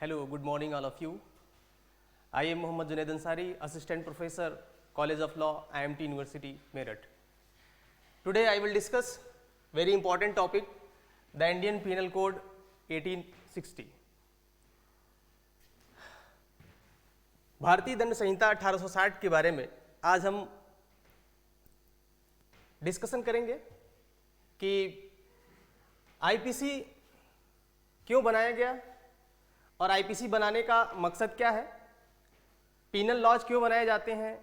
Hello, good morning all of you. I am Mohammad Junaid Ansari, Assistant Professor, College of Law, IMT University, Meerut. Today I will discuss very important topic, the Indian Penal Code 1860. भारतीय दंड संहिता 1860 के बारे में आज हम discussion करेंगे कि IPC क्यों बनाया गया और आईपीसी बनाने का मकसद क्या है, पीनल लॉज क्यों बनाए जाते हैं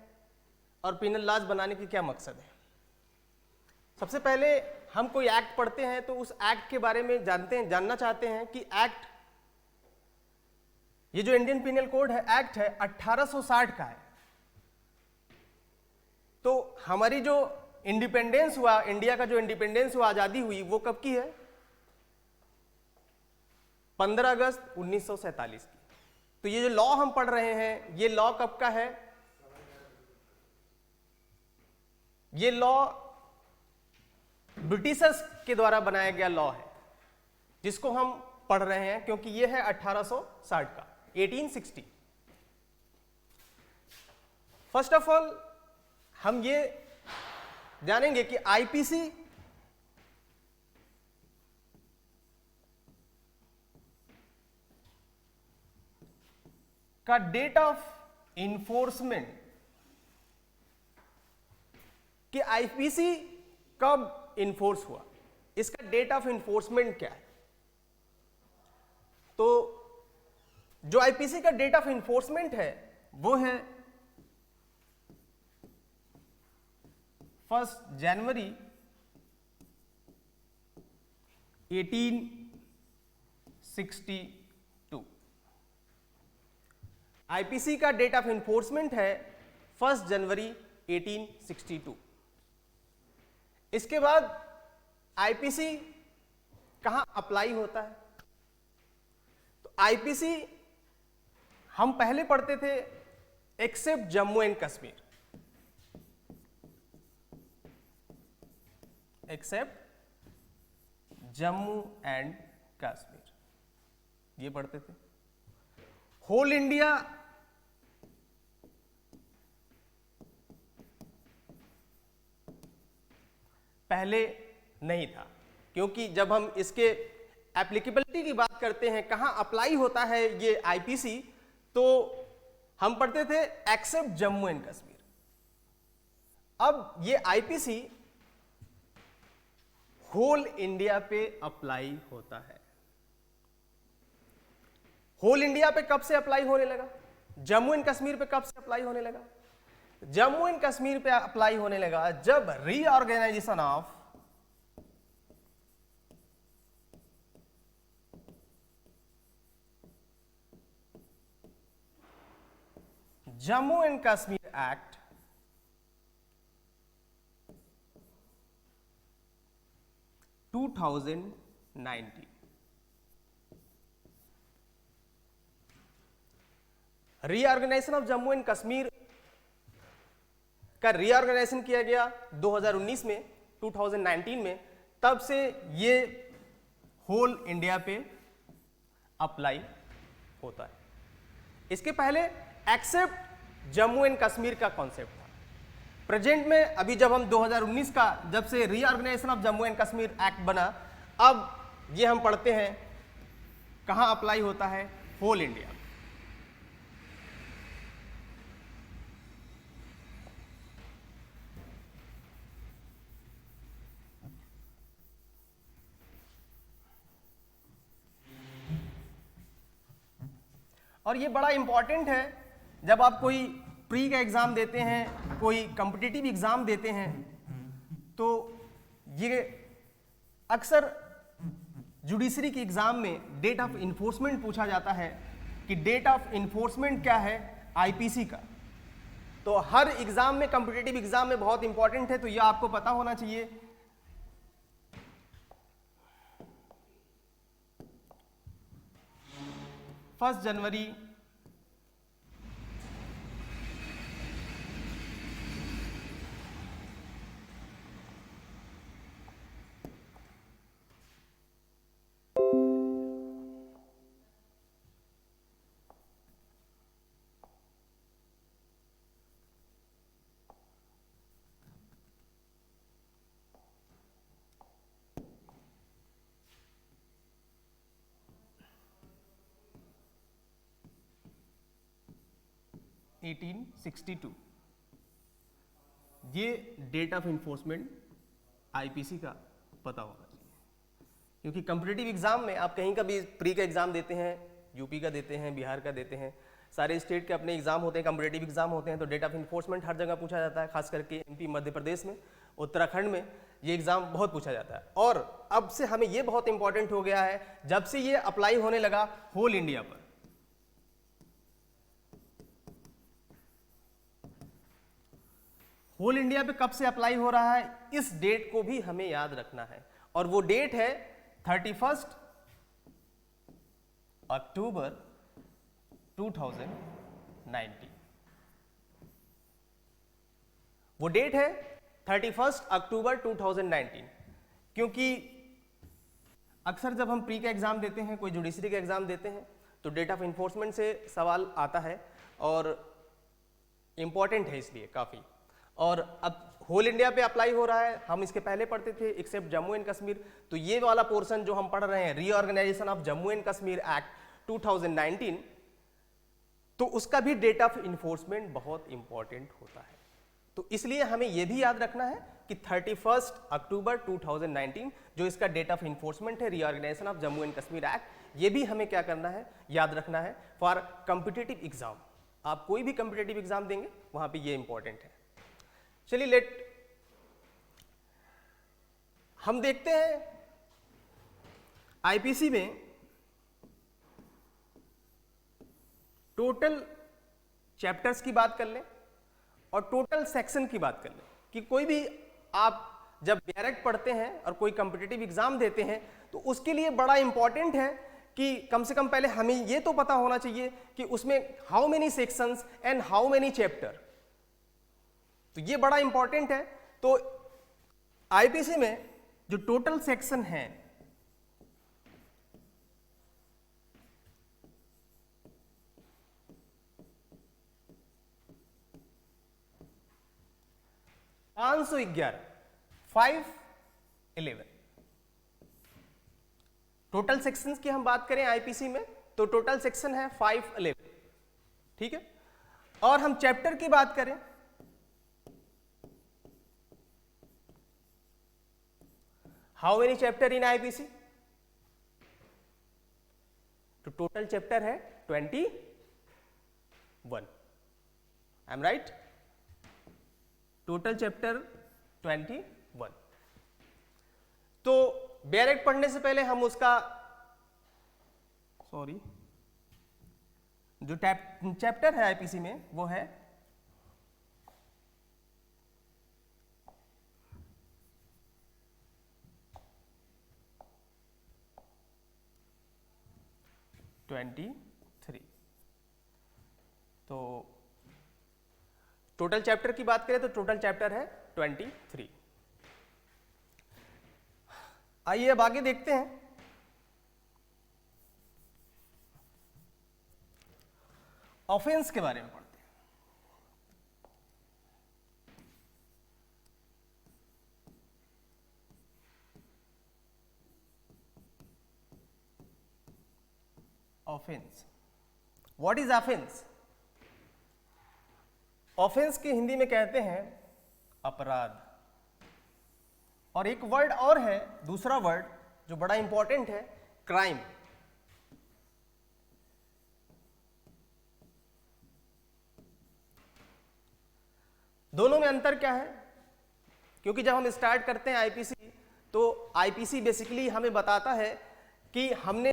और पीनल लॉज बनाने की क्या मकसद है। सबसे पहले हम कोई एक्ट पढ़ते हैं तो उस एक्ट के बारे में जानना चाहते हैं कि एक्ट, ये जो इंडियन पीनल कोड है, एक्ट है 1860 का है। तो हमारी जो इंडिपेंडेंस हुआ, इंडिया का जो इंडिपेंडेंस हुआ, आजादी हुई, वो कब की है? 15 अगस्त 1947 की। तो ये जो लॉ हम पढ़ रहे हैं, ये लॉ कब का है? ये लॉ ब्रिटिशर्स के द्वारा बनाया गया लॉ है जिसको हम पढ़ रहे हैं, क्योंकि ये है 1860 का, 1860। फर्स्ट ऑफ ऑल हम ये जानेंगे कि आईपीसी का डेट ऑफ इंफोर्समेंट, कि आईपीसी कब इन्फोर्स हुआ, इसका डेट ऑफ इंफोर्समेंट क्या है। तो जो आईपीसी का डेट ऑफ इंफोर्समेंट है वो है 1 जनवरी 1862। आईपीसी का डेट ऑफ इंफोर्समेंट है 1 जनवरी 1862। इसके बाद आईपीसी कहां अप्लाई होता है? तो आईपीसी हम पहले पढ़ते थे except Jammu and Kashmir, except Jammu and Kashmir, ये पढ़ते थे। होल इंडिया पहले नहीं था, क्योंकि जब हम इसके एप्लीकेबिलिटी की बात करते हैं, कहां अप्लाई होता है ये आईपीसी, तो हम पढ़ते थे एक्सेप्ट जम्मू एंड कश्मीर। अब ये आईपीसी होल इंडिया पे अप्लाई होता है। होल इंडिया पे कब से अप्लाई होने लगा? जम्मू एंड कश्मीर पे कब से अप्लाई होने लगा? जम्मू एंड कश्मीर पे अप्लाई होने लगा जब reorganisation of Jammu and Kashmir act 2019, reorganisation of Jammu and Kashmir का रीऑर्गेनाइजेशन किया गया 2019 में, 2019 में, तब से ये होल इंडिया पे अप्लाई होता है। इसके पहले एक्सेप्ट जम्मू एंड कश्मीर का कॉन्सेप्ट था। प्रेजेंट में अभी जब हम 2019 का, जब से reorganisation of Jammu and Kashmir act बना, अब ये हम पढ़ते हैं कहां अप्लाई होता है? Whole India. और ये बड़ा इंपॉर्टेंट है, जब आप कोई प्री का एग्जाम देते हैं, कोई कॉम्पिटिटिव एग्जाम देते हैं, तो ये अक्सर जुडिशरी के एग्जाम में डेट ऑफ इन्फोर्समेंट पूछा जाता है कि डेट ऑफ इन्फोर्समेंट क्या है आईपीसी का। तो हर एग्जाम में, कॉम्पिटिटिव एग्जाम में बहुत इंपॉर्टेंट है, तो यह आपको पता होना चाहिए। 1 जनवरी 1862 1862 ये डेट ऑफ इन्फोर्समेंट आईपीसी का पता होना चाहिए, क्योंकि कॉम्पिटिटिव एग्जाम में आप कहीं का भी प्री का एग्जाम देते हैं, यूपी का देते हैं, बिहार का देते हैं, सारे स्टेट के अपने एग्जाम होते हैं, कॉम्पिटिटिव एग्जाम होते हैं, तो डेट ऑफ इन्फोर्समेंट हर जगह पूछा जाता है, खास करके एमपी मध्य प्रदेश में, उत्तराखंड में ये एग्जाम बहुत पूछा जाता है। और अब से हमें ये बहुत इंपॉर्टेंट हो गया है, जब से ये अप्लाई होने लगा होल इंडिया पर, होल इंडिया पे कब से अप्लाई हो रहा है, इस डेट को भी हमें याद रखना है, और वो डेट है 31 अक्टूबर 2019। वो डेट है 31 अक्टूबर 2019, क्योंकि अक्सर जब हम प्री का एग्जाम देते हैं, कोई जुडिशरी का एग्जाम देते हैं, तो डेट ऑफ इन्फोर्समेंट से सवाल आता है और इंपॉर्टेंट है इसलिए काफ़ी। और अब होल इंडिया पे अप्लाई हो रहा है, हम इसके पहले पढ़ते थे एक्सेप्ट जम्मू एंड कश्मीर, तो ये वाला पोर्शन जो हम पढ़ रहे हैं reorganisation of Jammu and Kashmir act 2019, तो उसका भी डेट ऑफ इन्फोर्समेंट बहुत इंपॉर्टेंट होता है। तो इसलिए हमें यह भी याद रखना है कि 31 अक्टूबर 2019 जो इसका डेट ऑफ इन्फोर्समेंट है reorganisation of Jammu and Kashmir act, ये भी हमें क्या करना है, याद रखना है फॉर कॉम्पिटिटिव एग्जाम। आप कोई भी कॉम्पिटिटिव एग्जाम देंगे वहां पे ये इंपॉर्टेंट है। चलिए हम देखते हैं आईपीसी में टोटल चैप्टर्स की बात कर लें और टोटल सेक्शन की बात कर लें, कि कोई भी आप जब डायरेक्ट पढ़ते हैं और कोई कॉम्पिटिटिव एग्जाम देते हैं तो उसके लिए बड़ा इंपॉर्टेंट है कि कम से कम पहले हमें ये तो पता होना चाहिए कि उसमें how many sections and how many chapter, तो ये बड़ा इंपॉर्टेंट है। तो आईपीसी में जो टोटल सेक्शन है पांच सौ 511 टोटल सेक्शंस की हम बात करें आईपीसी में तो टोटल सेक्शन है 511, ठीक है। और हम चैप्टर की बात करें how many chapter in IPC, तो टोटल चैप्टर है 21, I am right, total chapter 21। तो डायरेक्ट पढ़ने से पहले हम उसका जो चैप्टर है आईपीसी में वो है तो टोटल चैप्टर की बात करें तो टोटल चैप्टर है 23। आइए अब आगे देखते हैं ऑफेंस के बारे में पढ़ते हैं। Offence, what is offence? Offence के हिंदी में कहते हैं अपराध, और एक वर्ड और है, दूसरा वर्ड जो बड़ा इंपॉर्टेंट है, क्राइम। दोनों में अंतर क्या है? क्योंकि जब हम स्टार्ट करते हैं आईपीसी तो आईपीसी बेसिकली हमें बताता है कि हमने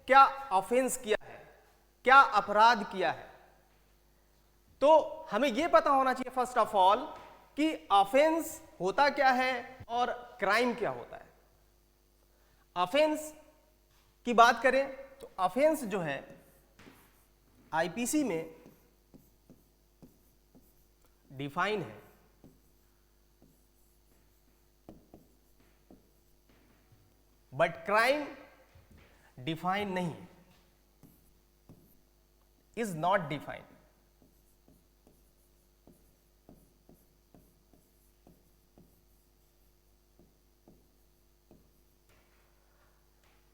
क्या ऑफेंस किया है, क्या अपराध किया है। तो हमें यह पता होना चाहिए फर्स्ट ऑफ ऑल कि ऑफेंस होता क्या है और क्राइम क्या होता है। ऑफेंस की बात करें तो ऑफेंस जो है आईपीसी में डिफाइन है, बट क्राइम डिफाइन नहीं, is not defined.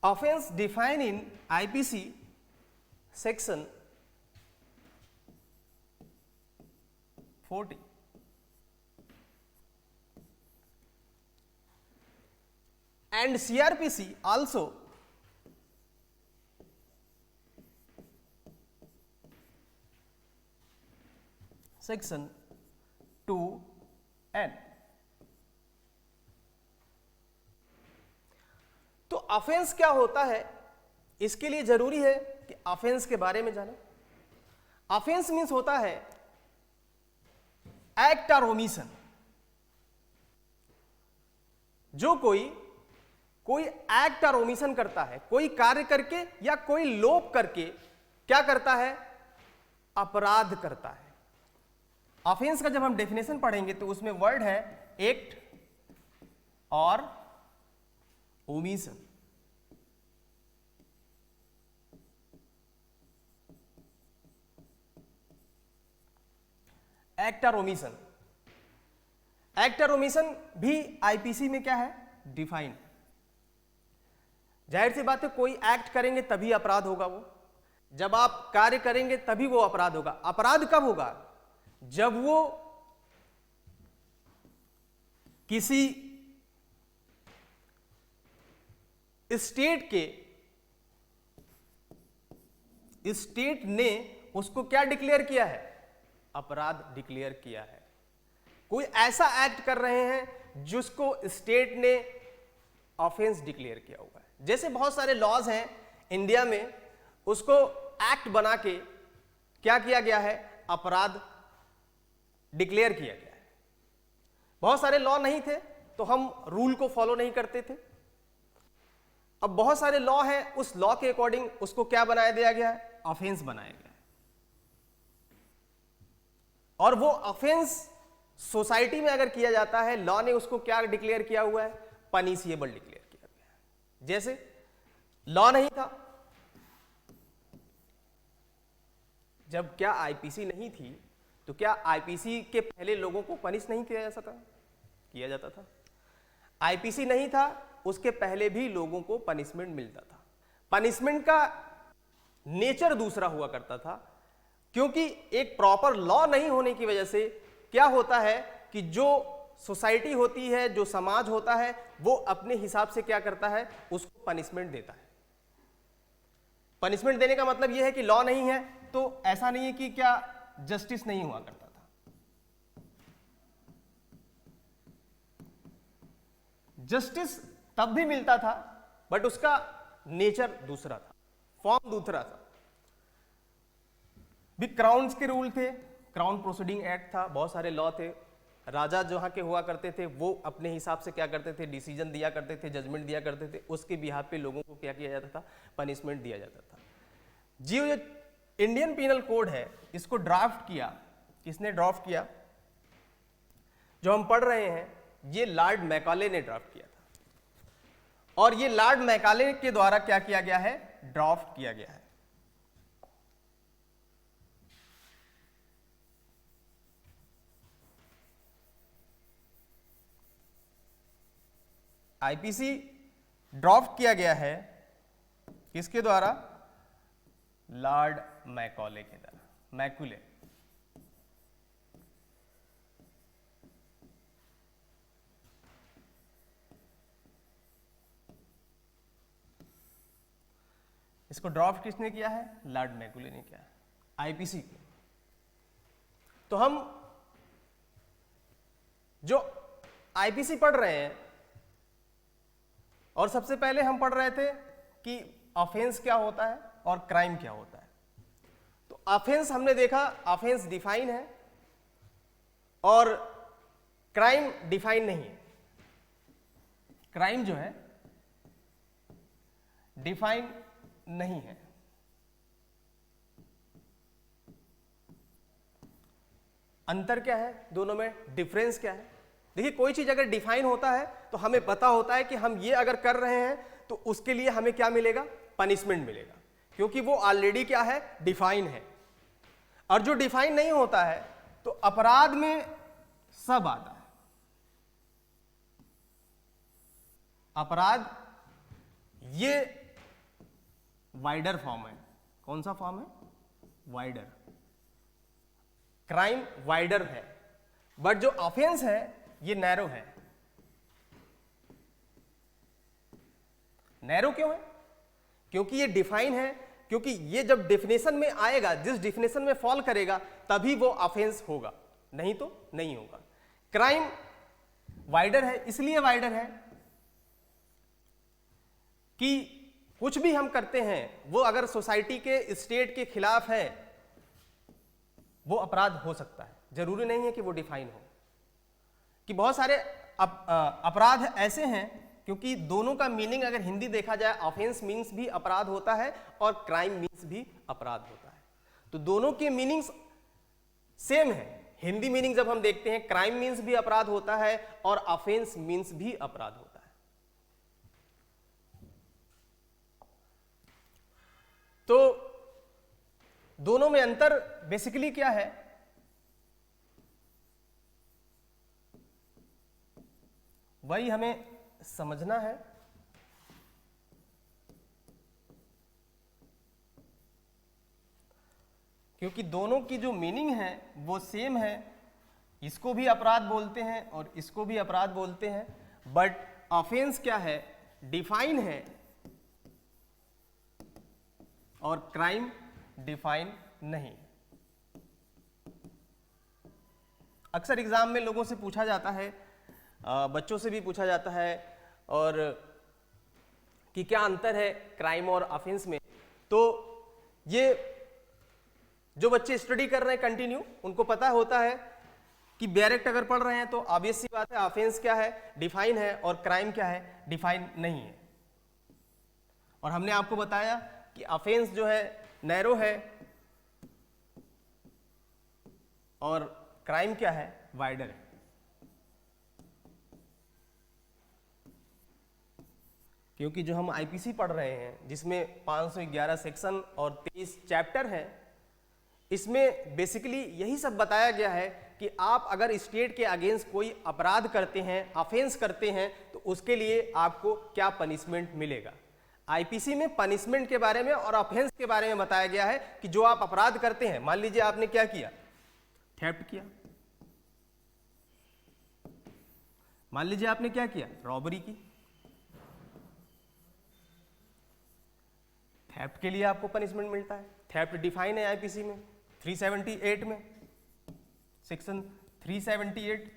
Offense defined in IPC section 40. And CRPC also section 2N. तो ऑफेंस क्या होता है, इसके लिए जरूरी है कि ऑफेंस के बारे में जाने। ऑफेंस मीन्स होता है एक्ट और ओमिशन। जो कोई एक्ट और ओमिशन करता है, कोई कार्य करके या कोई लोप करके क्या करता है, अपराध करता है। ऑफेंस का जब हम डेफिनेशन पढ़ेंगे तो उसमें वर्ड है एक्ट और ओमिशन। एक्ट और ओमिशन, एक्ट और ओमिशन भी आईपीसी में क्या है, डिफाइन। जाहिर सी बात है, कोई एक्ट करेंगे तभी अपराध होगा। वो जब आप कार्य करेंगे तभी वो अपराध होगा। अपराध कब होगा, जब वो किसी स्टेट ने उसको क्या डिक्लेयर किया है, अपराध डिक्लेयर किया है। कोई ऐसा एक्ट कर रहे हैं जिसको स्टेट ने ऑफेंस डिक्लेयर किया हुआ है। जैसे बहुत सारे लॉज हैं इंडिया में, उसको एक्ट बना के क्या किया गया है, अपराध डिक्लेयर किया गया है। बहुत सारे लॉ नहीं थे तो हम रूल को फॉलो नहीं करते थे। अब बहुत सारे लॉ हैं, उस लॉ के अकॉर्डिंग उसको क्या बनाया दिया गया है, ऑफेंस बनाया गया है। और वो ऑफेंस सोसाइटी में अगर किया जाता है, लॉ ने उसको क्या डिक्लेयर किया हुआ है, पनिशिएबल डिक्लेयर किया गया है। जैसे लॉ नहीं था, जब क्या आईपीसी नहीं थी तो क्या आईपीसी के पहले लोगों को पनिश नहीं किया जाता था। आईपीसी नहीं था, उसके पहले भी लोगों को पनिशमेंट मिलता था। पनिशमेंट का नेचर दूसरा हुआ करता था, क्योंकि एक प्रॉपर लॉ नहीं होने की वजह से क्या होता है कि जो सोसाइटी होती है, जो समाज होता है, वो अपने हिसाब से क्या करता है, उसको पनिशमेंट देता है। पनिशमेंट देने का मतलब यह है कि लॉ नहीं है तो ऐसा नहीं है कि क्या जस्टिस नहीं हुआ करता था। जस्टिस तब भी मिलता था, बट उसका नेचर दूसरा था, फॉर्म दूसरा था। भी क्राउन्स के रूल थे, क्राउन प्रोसीडिंग एक्ट था, बहुत सारे लॉ थे। राजा जहां के हुआ करते थे वो अपने हिसाब से क्या करते थे, डिसीजन दिया करते थे, जजमेंट दिया करते थे। उसके बिहाफ पे लोगों को क्या किया जाता था, पनिशमेंट दिया जाता था। जी, ये इंडियन पीनल कोड है, इसको ड्राफ्ट किया, किसने ड्राफ्ट किया, जो हम पढ़ रहे हैं, ये लॉर्ड मैकाले ने ड्राफ्ट किया था। और ये लॉर्ड मैकाले के द्वारा क्या किया गया है, ड्राफ्ट किया गया है। आईपीसी ड्राफ्ट किया गया है किसके द्वारा, लॉर्ड मैकॉले के द्वारा, मैकुले। इसको ड्राफ्ट किसने किया है, लॉर्ड मैकुले ने किया है, आईपीसी को। तो हम जो आईपीसी पढ़ रहे हैं, और सबसे पहले हम पढ़ रहे थे कि ऑफेंस क्या होता है और क्राइम क्या होता है। तो ऑफेंस हमने देखा, ऑफेंस डिफाइन है और क्राइम डिफाइन नहीं है। क्राइम जो है डिफाइन नहीं है। अंतर क्या है दोनों में, डिफरेंस क्या है। देखिए, कोई चीज अगर डिफाइन होता है तो हमें पता होता है कि हम ये अगर कर रहे हैं तो उसके लिए हमें क्या मिलेगा, पनिशमेंट मिलेगा, क्योंकि वो ऑलरेडी क्या है, डिफाइन है। और जो डिफाइन नहीं होता है तो अपराध में सब आता है। अपराध ये वाइडर फॉर्म है। कौन सा फॉर्म है, वाइडर। क्राइम वाइडर है, बट जो ऑफेंस है ये नैरो है। नैरो क्यों है? क्योंकि ये डिफाइन है, क्योंकि ये जब डेफिनेशन में आएगा, जिस डेफिनेशन में फॉल करेगा तभी वो ऑफेंस होगा, नहीं तो नहीं होगा। क्राइम वाइडर है, इसलिए वाइडर है कि कुछ भी हम करते हैं वो अगर सोसाइटी के, स्टेट के खिलाफ है वो अपराध हो सकता है। जरूरी नहीं है कि वो डिफाइन हो, कि बहुत सारे अपराध ऐसे हैं, क्योंकि दोनों का मीनिंग अगर हिंदी देखा जाए, ऑफेंस मीन्स भी अपराध होता है और क्राइम मीन्स भी अपराध होता है। तो दोनों के मीनिंग्स सेम है। हिंदी मीनिंग जब हम देखते हैं, क्राइम मीन्स भी अपराध होता है और ऑफेंस मीन्स भी अपराध होता है। तो दोनों में अंतर बेसिकली क्या है? वही हमें समझना है। क्योंकि दोनों की जो मीनिंग है वो सेम है, इसको भी अपराध बोलते हैं और इसको भी अपराध बोलते हैं, बट ऑफेंस क्या है? डिफाइन है और क्राइम डिफाइन नहीं। अक्सर एग्जाम में लोगों से पूछा जाता है, बच्चों से भी पूछा जाता है, और कि क्या अंतर है क्राइम और ऑफेंस में। तो ये जो बच्चे स्टडी कर रहे हैं कंटिन्यू, उनको पता होता है कि डायरेक्ट अगर पढ़ रहे हैं तो ऑब्वियस सी बात है, ऑफेंस क्या है? डिफाइन है, और क्राइम क्या है? डिफाइन नहीं है। और हमने आपको बताया कि ऑफेंस जो है नैरो है और क्राइम क्या है? वाइडर है। क्योंकि जो हम आईपीसी पढ़ रहे हैं, जिसमें 511 सेक्शन और 23 चैप्टर हैं, इसमें बेसिकली यही सब बताया गया है कि आप अगर स्टेट के अगेंस्ट कोई अपराध करते हैं, ऑफेंस करते हैं, तो उसके लिए आपको क्या पनिशमेंट मिलेगा। आईपीसी में पनिशमेंट के बारे में और ऑफेंस के बारे में बताया गया है कि जो आप अपराध करते हैं, मान लीजिए आपने क्या किया? थेफ्ट किया। मान लीजिए आपने क्या किया? रॉबरी की। थेफ्ट के लिए आपको पनिशमेंट मिलता है। थेफ्ट डिफाइन है आईपीसी में 378 में। सेक्शन 378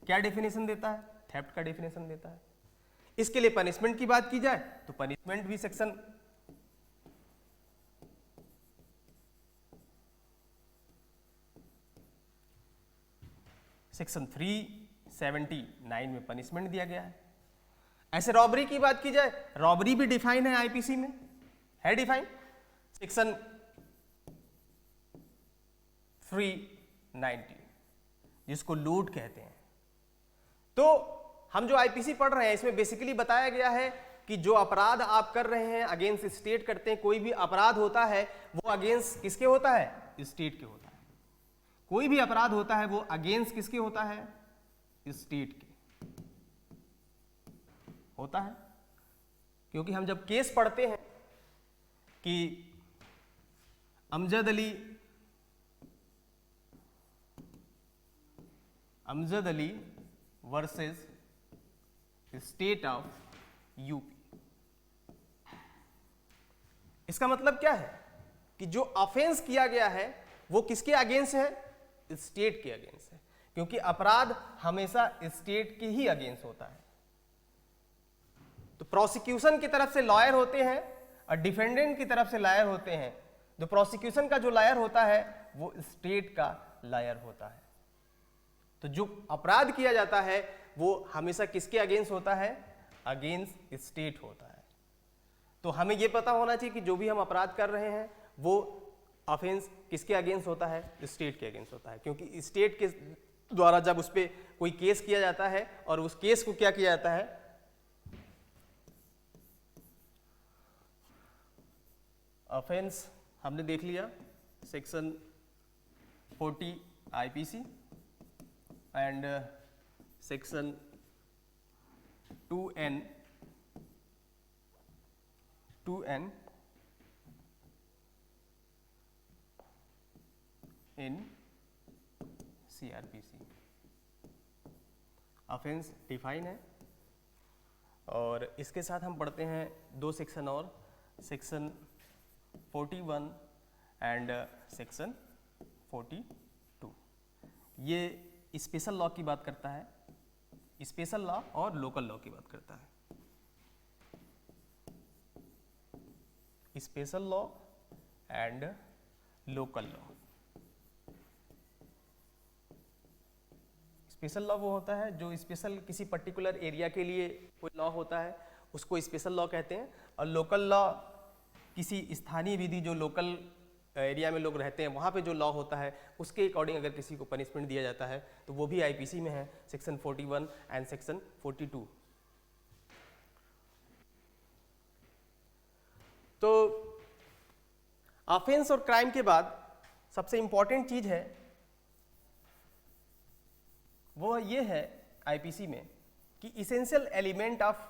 क्या डेफिनेशन देता है? थेफ्ट का डेफिनेशन देता है। इसके लिए पनिशमेंट की बात की जाए तो पनिशमेंट भी सेक्शन सेक्शन 379 में पनिशमेंट दिया गया है। ऐसे रॉबरी की बात की जाए, रॉबरी भी डिफाइन है आईपीसी में, है डिफाइन, सेक्शन 390, जिसको लूट कहते हैं। तो हम जो आईपीसी पढ़ रहे हैं, इसमें बेसिकली बताया गया है कि जो अपराध आप कर रहे हैं, अगेंस्ट स्टेट करते हैं, कोई भी अपराध होता है वो अगेंस्ट किसके होता है? स्टेट के होता है। कोई भी अपराध होता है वो अगेंस्ट किसके होता है? स्टेट के होता है। क्योंकि हम जब केस पढ़ते हैं कि Amjad Ali versus state of UP, इसका मतलब क्या है कि जो ऑफेंस किया गया है वो किसके अगेंस्ट है? स्टेट के अगेंस्ट है। क्योंकि अपराध हमेशा स्टेट के ही अगेंस्ट होता है। तो प्रोसिक्यूशन की तरफ से लॉयर होते हैं और डिफेंडेंट की तरफ से लॉयर होते हैं। जो प्रोसिक्यूशन का जो लॉयर होता है वो स्टेट का लॉयर होता है। तो जो अपराध किया जाता है वो हमेशा किसके अगेंस्ट होता है? अगेंस्ट स्टेट होता है। तो हमें यह पता होना चाहिए कि जो भी हम अपराध कर रहे हैं वो ऑफेंस किसके अगेंस्ट होता है? स्टेट के अगेंस्ट होता है। क्योंकि स्टेट के द्वारा जब उस पर कोई केस किया जाता है और उस केस को क्या किया जाता है? ऑफेंस हमने देख लिया section 40 IPC and section 2N in CRPC। Offence define है। और इसके साथ हम पढ़ते हैं 2 सेक्शन और, सेक्शन 41 एंड सेक्शन 42। ये स्पेशल लॉ की बात करता है, स्पेशल लॉ और लोकल लॉ की बात करता है। Special law and local law. Special law वो होता है जो स्पेशल किसी पर्टिकुलर एरिया के लिए कोई लॉ होता है, उसको स्पेशल लॉ कहते हैं। और लोकल लॉ किसी स्थानीय विधि जो लोकल एरिया में लोग रहते हैं वहाँ पे जो लॉ होता है उसके अकॉर्डिंग अगर किसी को पनिशमेंट दिया जाता है तो वो भी आईपीसी में है, सेक्शन 41 एंड सेक्शन 42। तो ऑफेंस और क्राइम के बाद सबसे इंपॉर्टेंट चीज है वो ये है आईपीसी में कि essential element of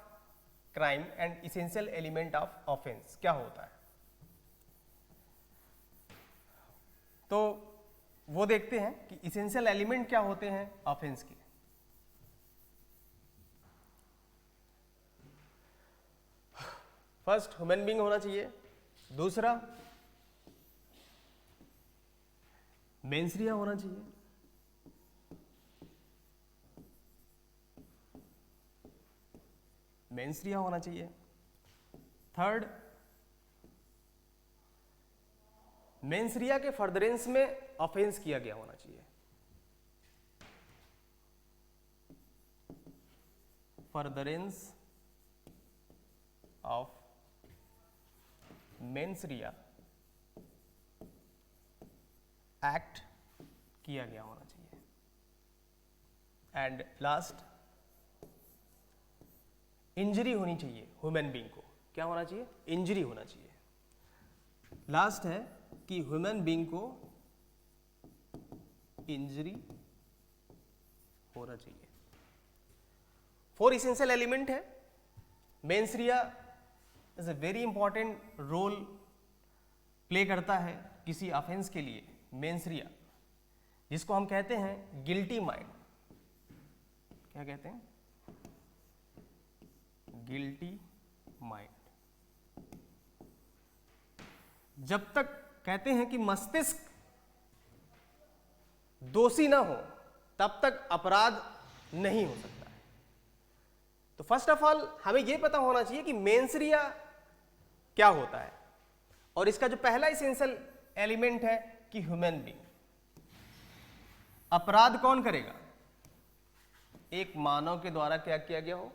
crime and essential element of offence क्या होता है। तो वो देखते हैं कि इसेंशियल एलिमेंट क्या होते हैं ऑफेंस के। फर्स्ट ह्यूमन बीइंग होना चाहिए, दूसरा मेंसरिया होना चाहिए, मेंसरिया होना चाहिए, थर्ड मेंसरिया के फर्दरेंस में ऑफेंस किया गया होना चाहिए, फर्दरेंस ऑफ मेंसरिया एक्ट किया गया होना चाहिए। एंड लास्ट इंजरी होनी चाहिए ह्यूमन बीइंग को। क्या होना चाहिए? इंजरी होना चाहिए। लास्ट है कि ह्यूमन बीइंग को इंजरी होना चाहिए। 4 इसेंशियल एलिमेंट है। Mens rea is a very important role play करता है किसी ऑफेंस के लिए। मेंसरिया जिसको हम कहते हैं गिल्टी माइंड, क्या कहते हैं? Guilty mind. जब तक कहते हैं कि मस्तिष्क दोषी ना हो तब तक अपराध नहीं हो सकता है। तो फर्स्ट ऑफ ऑल हमें यह पता होना चाहिए कि मेंसरिया क्या होता है और इसका जो पहला इसेंशियल एलिमेंट है कि ह्यूमन बीइंग। अपराध कौन करेगा? एक मानव के द्वारा क्या किया गया हो?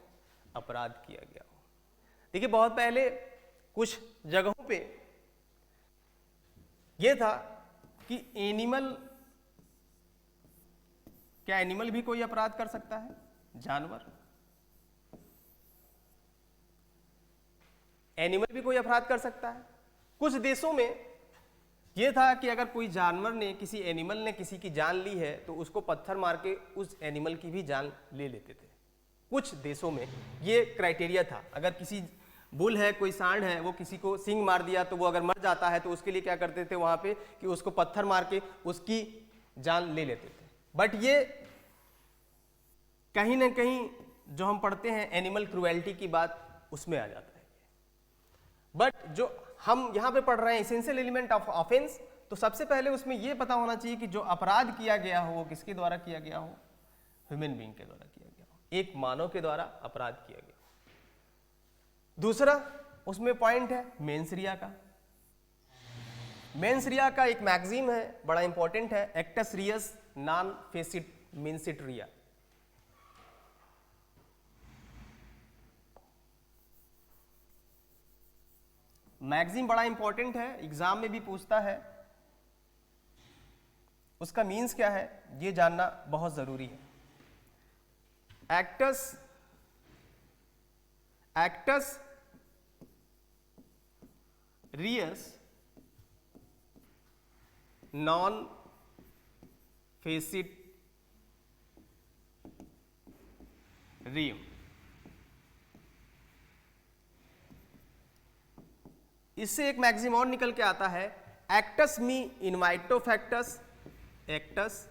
अपराध किया गया हो। देखिए बहुत पहले कुछ जगहों पे यह था कि एनिमल, क्या एनिमल भी कोई अपराध कर सकता है? जानवर, एनिमल भी कोई अपराध कर सकता है। कुछ देशों में यह था कि अगर कोई जानवर ने, किसी एनिमल ने किसी की जान ली है तो उसको पत्थर मार के उस एनिमल की भी जान ले लेते थे। कुछ देशों में ये क्राइटेरिया था। अगर किसी बुल है, कोई सांड है, वो किसी को सिंग मार दिया तो वो अगर मर जाता है तो उसके लिए क्या करते थे वहां पे कि उसको पत्थर मार के उसकी जान ले लेते थे। बट ये कहीं ना कहीं जो हम पढ़ते हैं एनिमल क्रुएल्टी की बात उसमें आ जाता है। बट जो हम यहां पे पढ़ रहे हैं इसेंशियल एलिमेंट ऑफ ऑफेंस, तो सबसे पहले उसमें यह पता होना चाहिए कि जो अपराध किया गया हो वो किसके द्वारा किया गया हो? ह्यूमन बीइंग के द्वारा किया गया हो, एक मानव के द्वारा अपराध किया गया हो। दूसरा उसमें पॉइंट है मेंसरिया का। मेंसरिया का एक मैगजीम है, बड़ा इंपॉर्टेंट है, एक्टस रियस नॉन फेसिट मिंसिट रिया। मैगजीम बड़ा इंपॉर्टेंट है, एग्जाम में भी पूछता है। उसका मीन्स क्या है ये जानना बहुत जरूरी है। एक्टस रियस नॉन फेसिट रियम। इससे एक मैगजीम और निकल के आता है, एक्टस मी इनवाइटो फैक्टस, एक्टस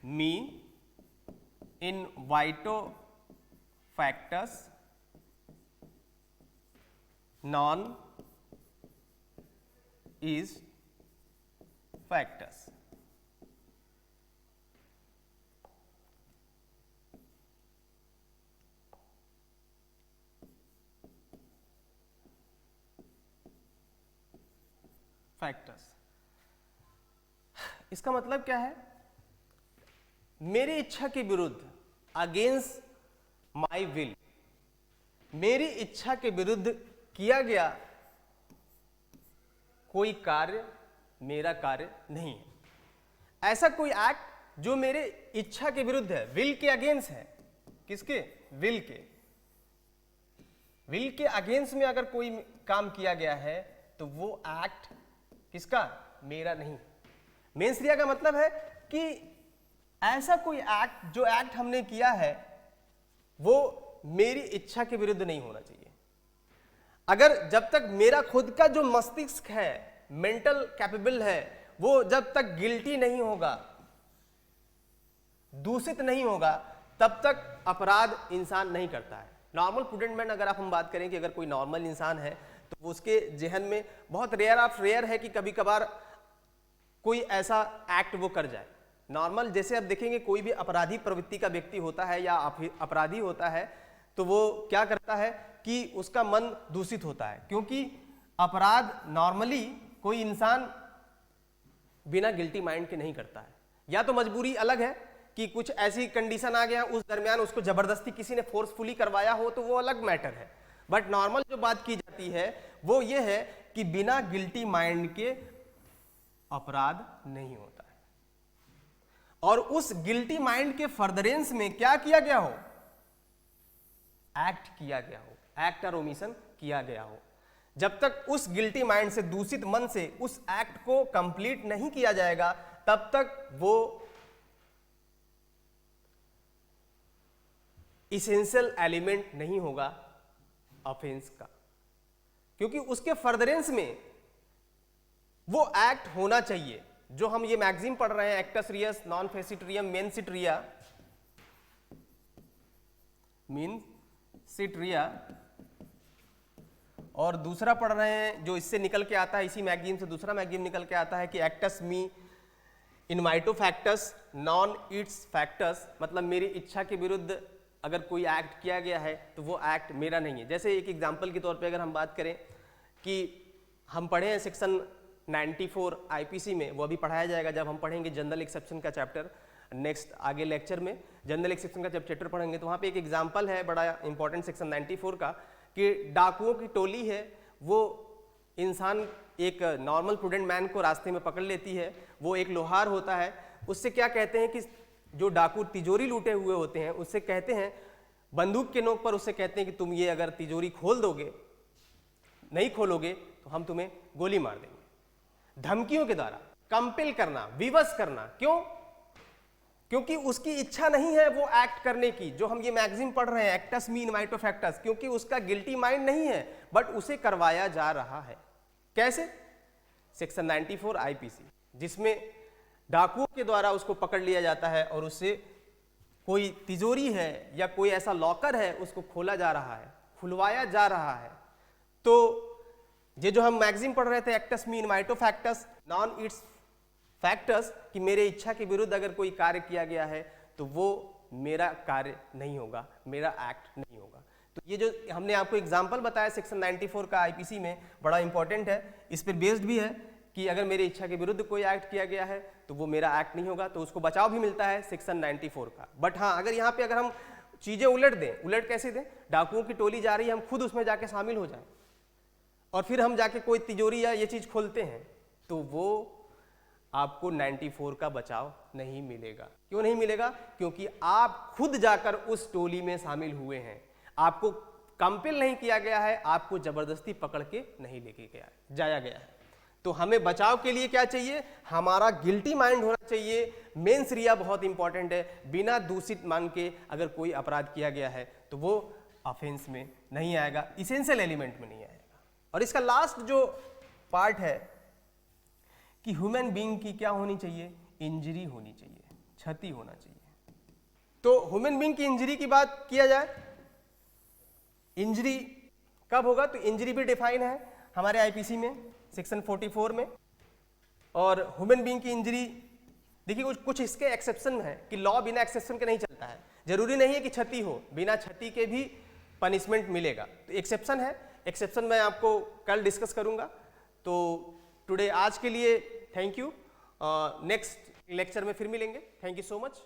मी इनवाइटो फैक्टस नॉन इज फैक्टस। फैक्टर्स, इसका मतलब क्या है? मेरी इच्छा के विरुद्ध, अगेंस्ट माई विल, मेरी इच्छा के विरुद्ध किया गया कोई कार्य मेरा कार्य नहीं है। ऐसा कोई एक्ट जो मेरे इच्छा के विरुद्ध है, विल के अगेंस्ट है। किसके? विल के। विल के अगेंस्ट में अगर कोई काम किया गया है तो वो एक्ट किसका? मेरा नहीं। मेंस रिया का मतलब है कि ऐसा कोई एक्ट, जो एक्ट हमने किया है वो मेरी इच्छा के विरुद्ध नहीं होना चाहिए। अगर जब तक मेरा खुद का जो मस्तिष्क है, मेंटल कैपेबल है, वो जब तक गिल्टी नहीं होगा, दूषित नहीं होगा, तब तक अपराध इंसान नहीं करता है। नॉर्मल प्रूडेंट मैन अगर आप हम बात करें कि अगर कोई नॉर्मल इंसान है तो उसके जहन में बहुत रेयर ऑफ रेयर है कि कभी कभार कोई ऐसा एक्ट वो कर जाए। नॉर्मल जैसे आप देखेंगे कोई भी अपराधी प्रवृत्ति का व्यक्ति होता है या अपराधी होता है तो वो क्या करता है कि उसका मन दूषित होता है, क्योंकि अपराध नॉर्मली कोई इंसान बिना गिल्टी माइंड के नहीं करता है। या तो मजबूरी अलग है कि कुछ ऐसी कंडीशन आ गया उस दरमियान उसको जबरदस्ती किसी ने फोर्सफुली करवाया हो तो वो अलग मैटर है। बट नॉर्मल जो बात की जाती है वो ये है कि बिना गिल्टी माइंड के अपराध नहीं होता है। और उस गिल्टी माइंड के फर्दरेंस में क्या किया गया हो? एक्ट किया गया हो, एक्ट और ओमिशन किया गया हो। जब तक उस गिल्टी माइंड से, दूषित मन से उस एक्ट को कंप्लीट नहीं किया जाएगा तब तक वो इसेंशियल एलिमेंट नहीं होगा ऑफेंस का, क्योंकि उसके फर्दरेंस में वो एक्ट होना चाहिए। जो हम ये मैगजीन पढ़ रहे हैं, एक्टस रियस नॉन फेसिट रियम मेन सिट रिया, मीन सिट रिया, और दूसरा पढ़ रहे हैं जो इससे निकल के आता है, इसी मैगजीन से दूसरा मैगजीन निकल के आता है कि एक्टस मी इनवाइटो फैक्टस नॉन इट्स फैक्टस, मतलब मेरी इच्छा के विरुद्ध अगर कोई एक्ट किया गया है तो वो एक्ट मेरा नहीं है। जैसे एक एग्जांपल के तौर पे अगर हम बात करें कि हम पढ़े हैं सेक्शन 94 आईपीसी में, वो अभी पढ़ाया जाएगा जब हम पढ़ेंगे जनरल एक्सेप्शन का चैप्टर, नेक्स्ट आगे लेक्चर में जनरल एक्सेप्शन का जब चैप्टर पढ़ेंगे तो वहाँ पे एक एग्जांपल है बड़ा इंपॉर्टेंट सेक्शन 94 का कि डाकुओं की टोली है, वो इंसान एक नॉर्मल प्रूडेंट मैन को रास्ते में पकड़ लेती है। वो एक लोहार होता है, उससे क्या कहते हैं कि जो डाकू तिजोरी लूटे हुए होते हैं उससे कहते हैं, बंदूक के नोक पर उससे कहते हैं कि तुम ये अगर तिजोरी खोल दोगे, नहीं खोलोगे तो हम तुम्हें गोली मार देंगे। धमकियों के द्वारा कंपेल करना, विवश करना। क्यों? क्योंकि उसकी इच्छा नहीं है वो एक्ट करने की। जो हम ये मैगजीन पढ़ रहे हैं एक्टस मी इनवाइटो फैक्टस, क्योंकि उसका गिल्टी माइंड नहीं है बट उसे करवाया जा रहा है। कैसे? सेक्शन 94 आईपीसी, जिसमें डाकुओं के द्वारा उसको पकड़ लिया जाता है और उससे कोई तिजोरी है या कोई ऐसा लॉकर है उसको खोला जा रहा है, खुलवाया जा रहा है। तो ये जो हम मैगजीन पढ़ रहे थे एक्टस मी इनवाइटो फैक्टस नॉन इट्स फैक्टस, कि मेरे इच्छा के विरुद्ध अगर कोई कार्य किया गया है तो वो मेरा कार्य नहीं होगा, मेरा एक्ट नहीं होगा। तो ये जो हमने आपको एग्जांपल बताया सेक्शन 94 का आईपीसी में, बड़ा इंपॉर्टेंट है, इस पर बेस्ड भी है कि अगर मेरी इच्छा के विरुद्ध कोई एक्ट किया गया है तो वो मेरा एक्ट नहीं होगा, तो उसको बचाव भी मिलता है सेक्शन 94 का। बट हाँ, अगर यहाँ पे अगर हम चीजें उलट दें, उलट कैसे दें? डाकुओं की टोली जा रही है, हम खुद उसमें जाके शामिल हो जाएं और फिर हम जाके कोई तिजोरी या ये चीज खोलते हैं, तो वो आपको 94 का बचाव नहीं मिलेगा। क्यों नहीं मिलेगा? क्योंकि आप खुद जाकर उस टोली में शामिल हुए हैं, आपको कंपेल नहीं किया गया है, आपको जबरदस्ती पकड़ के नहीं लेके जाया गया है। तो हमें बचाव के लिए क्या चाहिए? हमारा गिल्टी माइंड होना चाहिए। मेंस रिया बहुत इंपॉर्टेंट है। बिना दूषित मन के अगर कोई अपराध किया गया है तो वो ऑफेंस में नहीं आएगा, इसेंशियल एलिमेंट में नहीं आएगा। और इसका लास्ट जो पार्ट है कि ह्यूमन बीइंग की क्या होनी चाहिए? इंजरी होनी चाहिए, क्षति होना चाहिए। तो ह्यूमन बीइंग की इंजरी की बात किया जाए, इंजरी कब होगा, तो इंजरी भी डिफाइन है हमारे आईपीसी में सेक्शन 44 में। और ह्यूमन बीइंग की इंजरी देखिए कुछ इसके एक्सेप्शन है कि लॉ बिना एक्सेप्शन के नहीं चलता है। जरूरी नहीं है कि क्षति हो, बिना क्षति के भी पनिशमेंट मिलेगा। तो एक्सेप्शन है, एक्सेप्शन मैं आपको कल डिस्कस करूंगा। तो टुडे आज के लिए थैंक यू, नेक्स्ट लेक्चर में फिर मिलेंगे। Thank you so much.